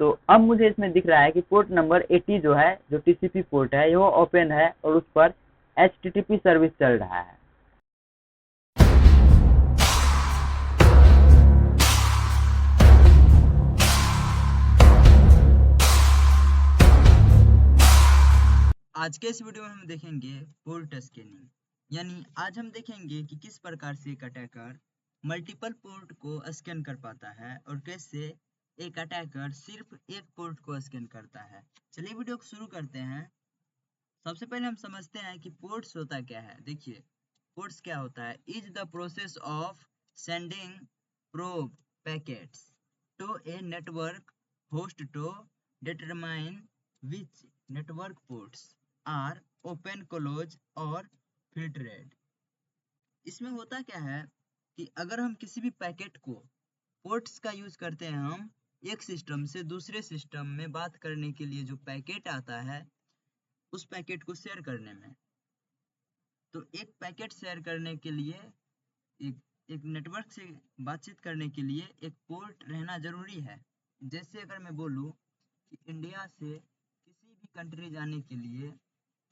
तो अब मुझे इसमें दिख रहा है कि पोर्ट नंबर 80 जो है, जो टीसीपी पोर्ट है, वो ओपन है और उस पर एचटीटीपी सर्विस चल रहा है। आज के इस वीडियो में हम देखेंगे पोर्ट स्कैनिंग, यानी आज हम देखेंगे कि किस प्रकार से एक अटैकर मल्टीपल पोर्ट को स्कैन कर पाता है और कैसे एक अटैकर सिर्फ एक पोर्ट को स्कैन करता है। चलिए वीडियो को शुरू करते हैं। सबसे पहले हम समझते हैं कि पोर्ट्स होता क्या है। देखिए, पोर्ट्स क्या होता है, is the process of sending probe packets to a network host to determine which network ports are open, close और filtered। इसमें होता क्या है कि अगर हम किसी भी पैकेट को, पोर्ट्स का यूज करते हैं हम एक सिस्टम से दूसरे सिस्टम में बात करने के लिए, जो पैकेट आता है उस पैकेट को शेयर करने में। तो एक पैकेट शेयर करने के लिए, एक नेटवर्क से बातचीत करने के लिए एक पोर्ट रहना जरूरी है। जैसे अगर मैं बोलूँ कि इंडिया से किसी भी कंट्री जाने के लिए,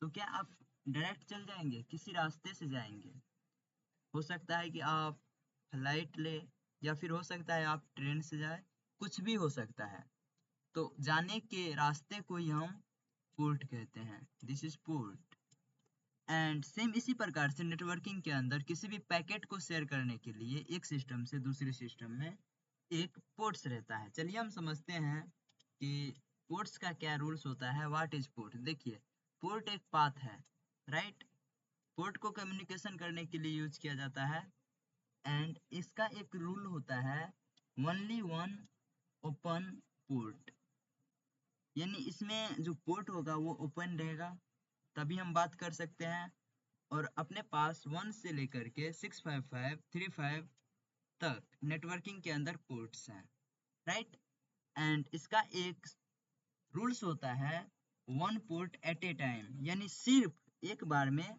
तो क्या आप डायरेक्ट चल जाएंगे, किसी रास्ते से जाएंगे? हो सकता है कि आप फ्लाइट ले, या फिर हो सकता है आप ट्रेन से जाए, कुछ भी हो सकता है। तो जाने के रास्ते को ही हम पोर्ट कहते हैं, this is port. And same इसी प्रकार से नेटवर्किंग के अंदर किसी भी पैकेट को शेयर करने के लिए एक सिस्टम से दूसरे सिस्टम में एक पोर्ट्स रहता है। चलिए हम समझते हैं कि पोर्ट्स का क्या रूल्स होता है। What is port? देखिए, पोर्ट एक पाथ है, राइट। पोर्ट को कम्युनिकेशन करने के लिए यूज किया जाता है एंड इसका एक रूल होता है, ओनली वन ओपन पोर्ट। यानी इसमें जो पोर्ट होगा वो ओपन रहेगा, तभी हम बात कर सकते हैं। और अपने पास 1 से लेकर के 65535 तक नेटवर्किंग के अंदर पोर्ट्स हैं, राइट। एंड इसका एक रूल्स होता है, one port at a time, यानी सिर्फ एक बार में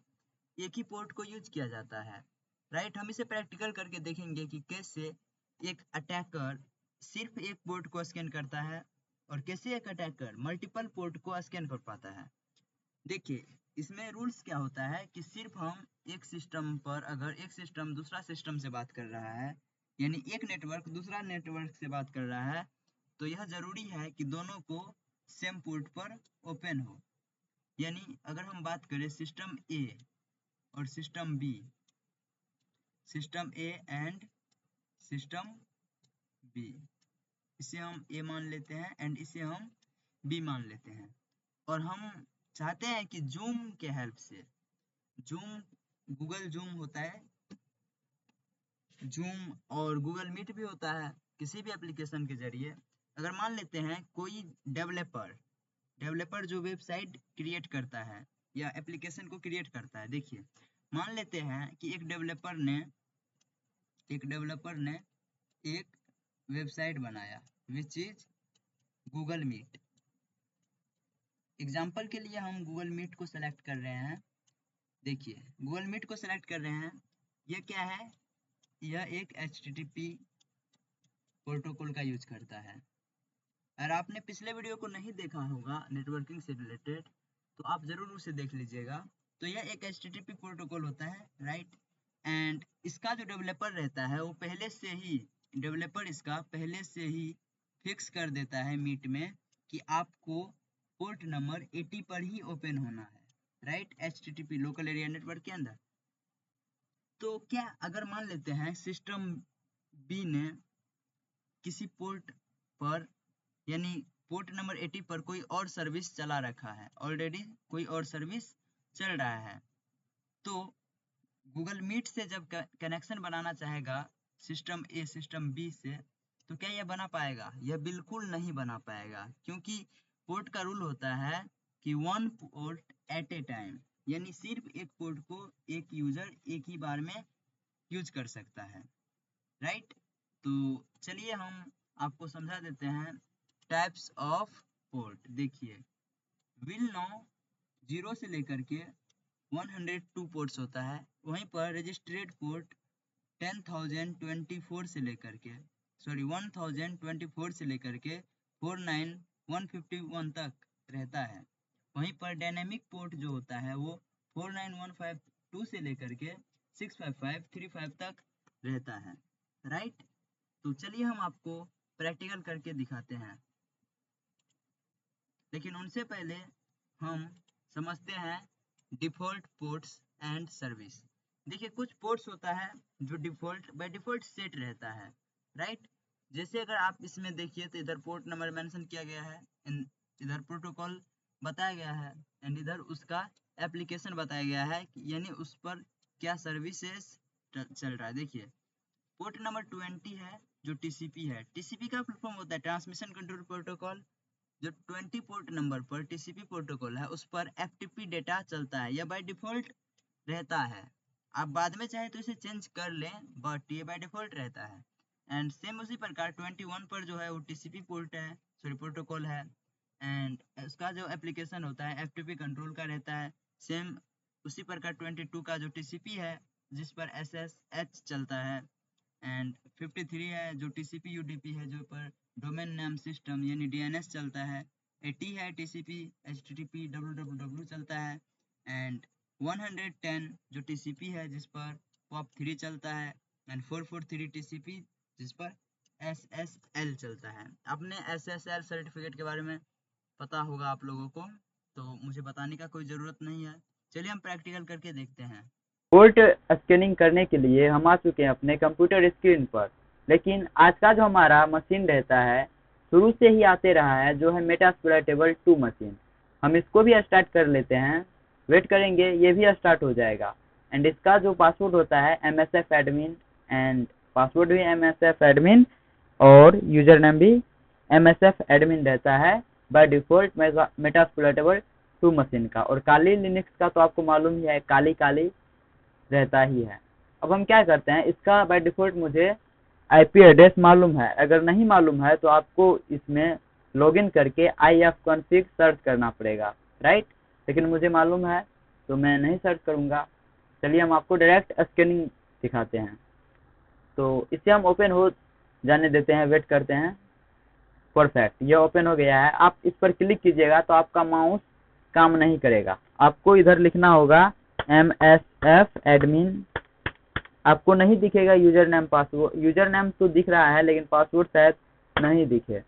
एक ही पोर्ट को यूज किया जाता है, राइट। हम इसे प्रैक्टिकल करके देखेंगे कि कैसे एक अटैकर सिर्फ एक पोर्ट को स्कैन करता है और कैसे एक अटैकर मल्टीपल पोर्ट को स्कैन कर पाता है। देखिए, इसमें रूल्स क्या होता है कि सिर्फ हम एक सिस्टम पर, अगर एक सिस्टम दूसरा सिस्टम से बात कर रहा है, यानी एक नेटवर्क दूसरा नेटवर्क से बात कर रहा है, तो यह जरूरी है कि दोनों को सेम पोर्ट पर ओपन हो। यानी अगर हम बात करें सिस्टम ए और system B, system A and system B, इसे हम ए मान लेते हैं एंड इसे हम बी मान लेते हैं। और हम चाहते हैं कि जूम के हेल्प से, जूम, गूगल जूम होता है, जूम और गूगल मीट भी होता है, किसी भी एप्लीकेशन के जरिए अगर मान लेते हैं कोई डेवलपर जो वेबसाइट क्रिएट करता है या एप्लीकेशन को क्रिएट करता है। देखिए, मान लेते हैं कि एक डेवलपर ने एक वेबसाइट बनाया which is Google Meet. Example के लिए हम गूगल मीट को सेलेक्ट कर रहे हैं। देखिए, गूगल मीट को सेलेक्ट कर रहे हैं, यह क्या है, यह एक HTTP प्रोटोकॉल का यूज करता है। अगर आपने पिछले वीडियो को नहीं देखा होगा नेटवर्किंग से रिलेटेड, तो आप जरूर उसे देख लीजिएगा। तो यह एक HTTP प्रोटोकॉल होता है, राइट। एंड इसका जो डेवलपर रहता है वो डेवलपर इसका पहले से ही फिक्स कर देता है मीट में कि आपको पोर्ट नंबर 80 पर ही ओपन होना है, right, HTTP local area network के अंदर। तो क्या अगर मान लेते हैं सिस्टम बी ने किसी पोर्ट पर, यानी पोर्ट नंबर 80 पर कोई और सर्विस चला रखा है, ऑलरेडी कोई और सर्विस चल रहा है, तो गूगल मीट से जब कनेक्शन बनाना चाहेगा सिस्टम ए सिस्टम बी से, तो क्या यह बना पाएगा? यह बिल्कुल नहीं बना पाएगा, क्योंकि पोर्ट का रूल होता है कि one port at a time, यानी सिर्फ एक पोर्ट को एक यूजर एक ही बार में यूज कर सकता है, राइट। तो चलिए हम आपको समझा देते हैं टाइप्स ऑफ पोर्ट। देखिए, विल नो 0 से लेकर के 102 पोर्ट्स होता है, वहीं पर रजिस्ट्रेड पोर्ट 10,024 से लेकर के 1024 से लेकर के 49151 तक रहता है। वहीं पर डायनेमिक पोर्ट जो होता है वो 49152 से लेकर के 65535 तक रहता है, राइट। तो चलिए हम आपको प्रैक्टिकल करके दिखाते हैं, लेकिन उनसे पहले हम समझते हैं डिफ़ॉल्ट पोर्ट्स एंड सर्विस। देखिए, कुछ पोर्ट्स होता है जो बाय डिफ़ॉल्ट सेट रहता है, राइट। जैसे अगर आप इसमें देखिए तो इधर पोर्ट नंबर मेंशन किया गया है, इधर प्रोटोकॉल बताया गया है एंड इधर उसका एप्लीकेशन बताया गया है, यानी उस पर क्या सर्विसेज चल रहा है। देखिए, पोर्ट नंबर 20 है जो टीसीपी है। टीसीपी का फुल फॉर्म होता है ट्रांसमिशन कंट्रोल प्रोटोकॉल। जो 20 पोर्ट नंबर पर टीसीपी प्रोटोकॉल है उस पर एफटीपी डेटा चलता है, यह बाय डिफ़ॉल्ट रहता है। आप बाद में चाहे तो इसे चेंज कर लें, बट ये बाय डिफ़ॉल्ट रहता है। एंड सेम उसी प्रकार 21 पर जो है वो टीसीपी प्रोटोकॉल है एंड उसका जो एप्लीकेशन होता है एफटीपी कंट्रोल का रहता है। सेम उसी प्रकार 22 का जो टीसीपी है जिस पर एसएसएच चलता है एंड 53 है जो टीसीपी यूडीपी है जो पर डोमेन नेम सिस्टम यानी डीएनएस चलता है। 80 है टीसीपी एचटीटीपी www चलता है एंड 110 जो टीसीपी है जिस पर POP3 चलता है एंड 443 टीसीपी जिस पर SSL चलता है। आपने SSL सर्टिफिकेट के बारे में पता होगा आप लोगों को, तो मुझे बताने का कोई ज़रूरत नहीं है। चलिए हम प्रैक्टिकल करके देखते हैं। पोर्ट स्कैनिंग करने के लिए हम आ चुके हैं अपने कंप्यूटर स्क्रीन पर, लेकिन आज का जो हमारा मशीन रहता है शुरू से ही आते रहा है जो है मेटास्प्लॉयटेबल 2 मशीन। हम इसको भी स्टार्ट कर लेते हैं, वेट करेंगे, ये भी स्टार्ट हो जाएगा। एंड इसका जो पासवर्ड होता है MSF एडमिन एंड पासवर्ड भी MSF एडमिन और यूजर नेम भी MSF एडमिन रहता है बाय डिफ़ॉल्ट मेटास्प्लॉयटेबल 2 मशीन का। और काली लिनक्स का तो आपको मालूम ही है, काली काली रहता ही है। अब हम क्या करते हैं, इसका बाय डिफ़ॉल्ट मुझे आईपी एड्रेस मालूम है, अगर नहीं मालूम है तो आपको इसमें लॉगिन करके ifconfig सर्च करना पड़ेगा, राइट। लेकिन मुझे मालूम है तो मैं नहीं सर्च करूँगा। चलिए हम आपको डायरेक्ट स्कैनिंग दिखाते हैं। तो इसे हम ओपन हो जाने देते हैं, वेट करते हैं। परफेक्ट, यह ओपन हो गया है। आप इस पर क्लिक कीजिएगा तो आपका माउस काम नहीं करेगा। आपको इधर लिखना होगा MSF एडमिन। आपको नहीं दिखेगा user name password, user name तो दिख रहा है लेकिन पासवर्ड शायद नहीं दिखे।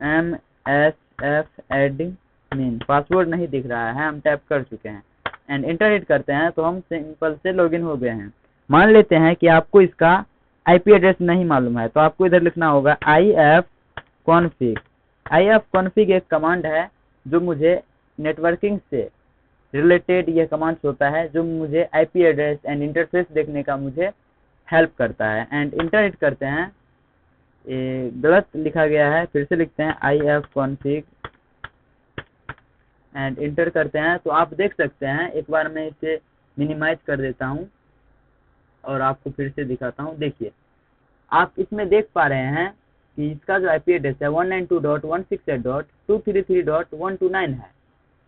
MSF एडमिन पासवर्ड नहीं दिख रहा है, हम टाइप कर चुके हैं एंड इंटर हिट करते हैं तो हम सिंपल से लॉगिन हो गए हैं। मान लेते हैं कि आपको इसका आईपी एड्रेस नहीं मालूम है, तो आपको इधर लिखना होगा ifconfig। ifconfig एक कमांड है जो मुझे नेटवर्किंग से रिलेटेड यह कमांड्स होता है जो मुझे आईपी एड्रेस एंड इंटरफेस देखने का मुझे हेल्प करता है। एंड इंटर हिट करते हैं, ये गलत लिखा गया है, फिर से लिखते हैं ifconfig एंड इंटर करते हैं तो आप देख सकते हैं। एक बार मैं इसे मिनिमाइज कर देता हूं और आपको फिर से दिखाता हूं। देखिए, आप इसमें देख पा रहे हैं कि इसका जो आईपी एड्रेस है 192.168.233.129 है,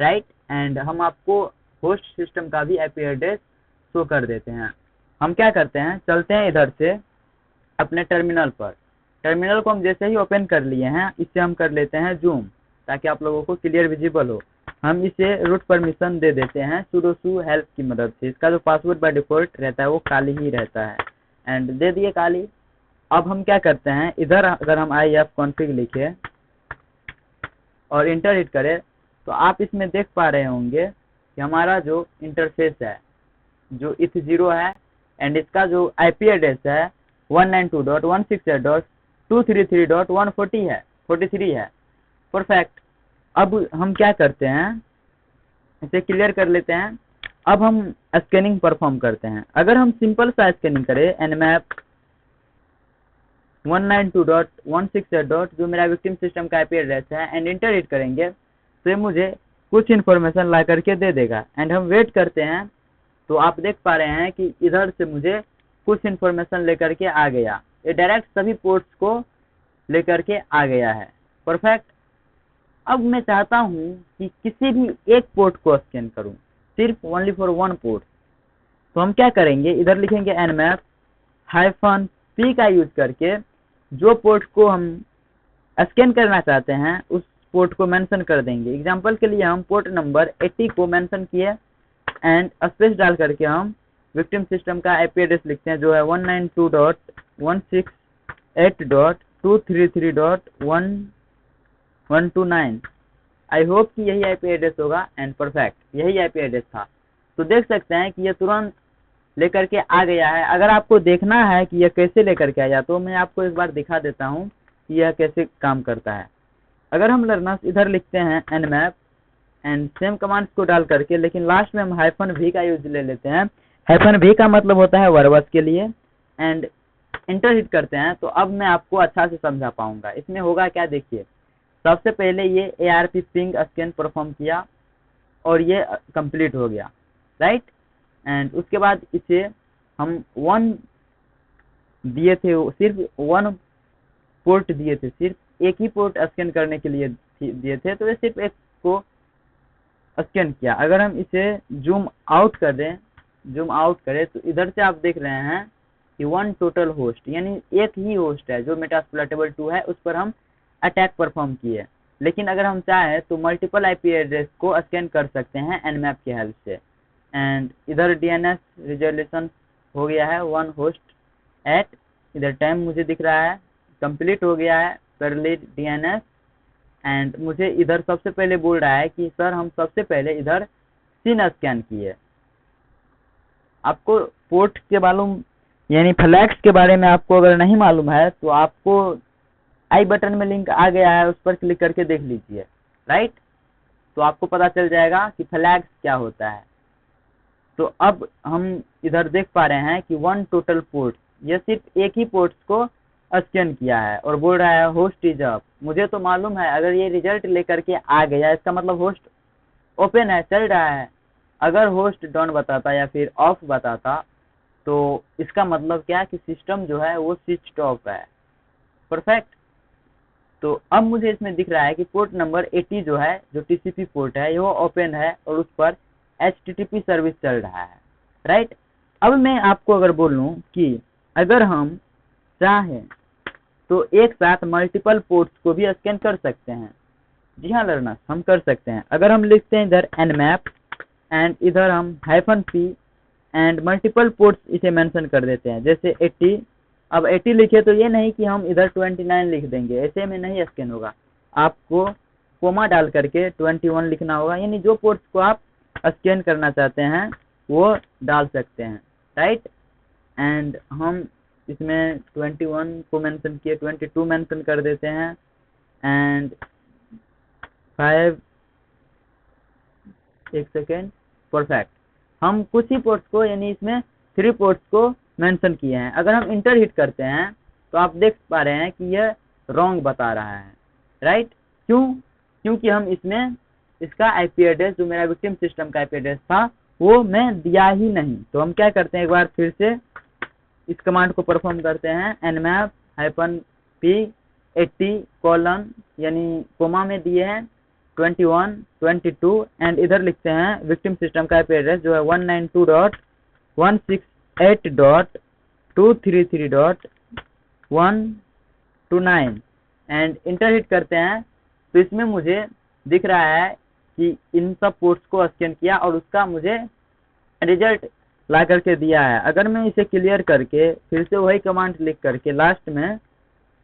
राइट। एंड हम आपको होस्ट सिस्टम का भी आईपी एड्रेस शो कर देते हैं। हम क्या करते हैं, चलते हैं इधर से अपने टर्मिनल पर। टर्मिनल को हम जैसे ही ओपन कर लिए हैं, इससे हम कर लेते हैं जूम ताकि आप लोगों को क्लियर विजिबल हो। हम इसे रूट परमिशन दे देते हैं sudo su हेल्प की मदद से। इसका जो पासवर्ड बाय डिफ़ॉल्ट रहता है वो काली ही रहता है एंड दे दिए काली। अब हम क्या करते हैं, इधर अगर हम ifconfig लिखे और इंटर हिट करें तो आप इसमें देख पा रहे होंगे कि हमारा जो इंटरफेस है जो eth0 है एंड इसका जो आईपी एड्रेस है 192.168.233.140 है, 43 है। परफेक्ट। अब हम क्या करते हैं, इसे क्लियर कर लेते हैं। अब हम स्कैनिंग परफॉर्म करते हैं। अगर हम सिंपल सा स्कैनिंग करें nmap 192.168. जो मेरा विक्टिम सिस्टम का आईपी एड्रेस है एंड इंटर हिट करेंगे तो ये मुझे कुछ इन्फॉर्मेशन ला करके दे देगा एंड हम वेट करते हैं तो आप देख पा रहे हैं कि इधर से मुझे कुछ इन्फॉर्मेशन लेकर के आ गया। ये डायरेक्ट सभी पोर्ट्स को लेकर के आ गया है। परफेक्ट। अब मैं चाहता हूं कि किसी भी एक पोर्ट को स्कैन करूं, सिर्फ ओनली फॉर वन पोर्ट। तो हम क्या करेंगे, इधर लिखेंगे nmap -p का यूज करके जो पोर्ट को हम स्कैन करना चाहते हैं उस पोर्ट को मेंशन कर देंगे। एग्जांपल के लिए हम पोर्ट नंबर 80 को मेंशन किए एंड स्पेस डाल करके हम विक्टिम सिस्टम का आईपी एड्रेस लिखते हैं जो है 192.168.233.1129। आई होप कि यही आईपी एड्रेस होगा एंड परफेक्ट यही आईपी एड्रेस था। तो देख सकते हैं कि ये तुरंत लेकर के आ गया है। अगर आपको देखना है कि यह कैसे लेकर के आया तो मैं आपको एक बार दिखा देता हूँ कि यह कैसे काम करता है। अगर हम लर्नर्स इधर लिखते हैं nmap एंड सेम कमांड्स को डाल करके, लेकिन लास्ट में हम -v का यूज ले लेते हैं। -v का मतलब होता है वर्बस के लिए एंड इंटर हिट करते हैं। तो अब मैं आपको अच्छा से समझा पाऊंगा। इसमें होगा क्या देखिए, सबसे पहले ये ARP पिंग स्कैन परफॉर्म किया और ये कंप्लीट हो गया, राइट। एंड उसके बाद इसे हम 1 दिए थे, सिर्फ 1 पोर्ट दिए थे, सिर्फ एक ही पोर्ट स्कैन करने के लिए दिए थे, तो ये सिर्फ एक को स्कैन किया। अगर हम इसे जूम आउट करें तो इधर से आप देख रहे हैं कि 1 टोटल होस्ट, यानी एक ही होस्ट है जो मेटास्प्लॉइटेबल 2 है, उस पर हम अटैक परफॉर्म किए। लेकिन अगर हम चाहें तो मल्टीपल आईपी एड्रेस को स्कैन कर सकते हैं nmap की हेल्प से। एंड इधर DNS रिजोल्यूशन हो गया है 1 होस्ट एट, इधर टाइम मुझे दिख रहा है कंप्लीट हो गया है करलीड DNS। एंड मुझे इधर सबसे पहले बोल रहा है कि सर हम सबसे पहले इधर सीन स्कैन किए। आपको पोर्ट के मालूम यानी फ्लैग्स के बारे में आपको अगर नहीं मालूम है तो आपको आई बटन में लिंक आ गया है, उस पर क्लिक करके देख लीजिए, राइट। तो आपको पता चल जाएगा कि फ्लैग्स क्या होता है। तो अब हम इधर देख पा रहे हैं कि 1 टोटल पोर्ट, यह सिर्फ एक ही पोर्ट को स्कैन किया है और बोल रहा है होस्ट इज अप। मुझे तो मालूम है अगर ये रिजल्ट लेकर के आ गया इसका मतलब होस्ट ओपन है, चल रहा है। अगर होस्ट डाउन बताता या फिर ऑफ बताता तो इसका मतलब क्या कि सिस्टम जो है वो स्विच ऑफ है, परफेक्ट। तो अब मुझे इसमें दिख रहा है कि पोर्ट नंबर 80 जो है, जो TCP पोर्ट है, वो ओपन है और उस पर HTTP सर्विस चल रहा है, राइट। अब मैं आपको अगर बोलूं कि अगर हम चाहें तो एक साथ मल्टीपल पोर्ट्स को भी स्कैन कर सकते हैं। जी हाँ लर्नर्स, हम कर सकते हैं। अगर हम लिखते हैं इधर nmap एंड इधर हम -p एंड मल्टीपल पोर्ट्स इसे मेंशन कर देते हैं, जैसे 80। अब 80 लिखे तो ये नहीं कि हम इधर 29 लिख देंगे, ऐसे में नहीं स्कैन होगा। आपको कोमा डाल करके 21 लिखना होगा, यानी जो पोर्ट्स को आप स्कैन करना चाहते हैं वो डाल सकते हैं, राइट। एंड हम इसमें 21 को मेंशन किए, 22 मेंशन कर देते हैं एंड 5 एक सेकेंड, परफेक्ट। हम कुछ ही पोर्ट्स को यानी इसमें 3 पोर्ट्स को मेंशन किए हैं। अगर हम इंटर हिट करते हैं तो आप देख पा रहे हैं कि यह रॉन्ग बता रहा है, राइट। क्योंकि हम इसमें इसका आईपी एड्रेस जो मेरा विक्टिम सिस्टम का आईपी एड्रेस था वो मैं दिया ही नहीं। तो हम क्या करते हैं, एक बार फिर से इस कमांड को परफॉर्म करते हैं nmap -p 80 यानी कोमा में दिए हैं 21 22 एंड इधर लिखते हैं विक्टिम सिस्टम का आईपी एड्रेस जो है 192.168.233.129 एंड इंटर हिट करते हैं। तो इसमें मुझे दिख रहा है कि इन सब पोर्ट्स को स्कैन किया और उसका मुझे रिजल्ट ला करके दिया है। अगर मैं इसे क्लियर करके फिर से वही कमांड लिख करके लास्ट में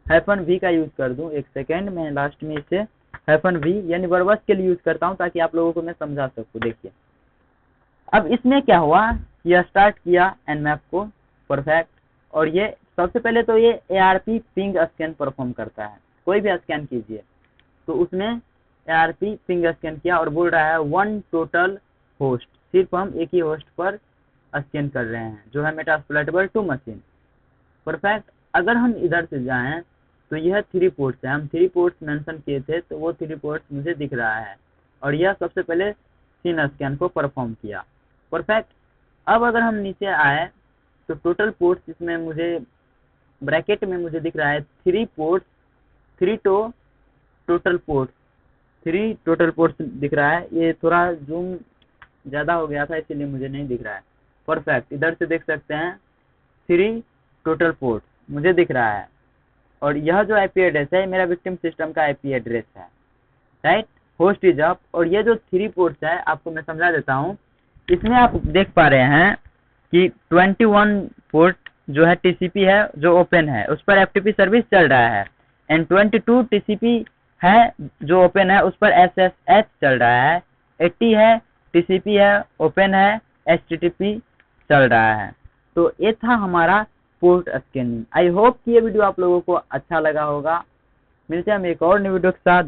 -v का यूज कर दूं, एक सेकेंड, मैं लास्ट में इसे -v यानी वर्बस के लिए यूज करता हूं ताकि आप लोगों को मैं समझा सकूं। देखिए अब इसमें क्या हुआ, यह स्टार्ट किया nmap को, परफेक्ट। और ये सबसे पहले तो ये ARP पिंग स्कैन परफॉर्म करता है। कोई भी स्कैन कीजिए तो उसमें ARP पिंग स्कैन किया और बोल रहा है 1 टोटल होस्ट, सिर्फ हम एक ही होस्ट पर स्कैन कर रहे हैं जो है मेटास्प्लॉइटेबल 2 मशीन, परफेक्ट। अगर हम इधर से जाएं तो यह 3 पोर्ट्स है, हम 3 पोर्ट्स मेंशन किए थे तो वो 3 पोर्ट्स मुझे दिख रहा है और यह सबसे पहले सीन स्कैन को परफॉर्म किया, परफेक्ट। अब अगर हम नीचे आए तो टोटल पोर्ट्स इसमें मुझे ब्रैकेट में मुझे दिख रहा है 3 पोर्ट्स, 3 टोटल पोर्ट्स दिख रहा है। ये थोड़ा जूम ज़्यादा हो गया था इसीलिए मुझे नहीं दिख रहा है, परफेक्ट। इधर से देख सकते हैं 3 टोटल पोर्ट मुझे दिख रहा है। और यह जो आईपी एड्रेस है मेरा विक्टिम सिस्टम का आईपी एड्रेस है, राइट। होस्ट इज अप, और ये जो 3 पोर्ट्स है आपको मैं समझा देता हूँ। इसमें आप देख पा रहे हैं कि 21 पोर्ट जो है टीसीपी है जो ओपन है, उस पर एफटीपी सर्विस चल रहा है, एंड 22 टीसीपी है जो ओपन है, उस पर एसएसएच चल रहा है। 80 है टीसीपी है ओपन है, एचटीटीपी चल रहा है। तो ये था हमारा पोर्ट स्कैनिंग। आई होप कि ये वीडियो आप लोगों को अच्छा लगा होगा। मिलते हैं हम एक और न्यू वीडियो के साथ।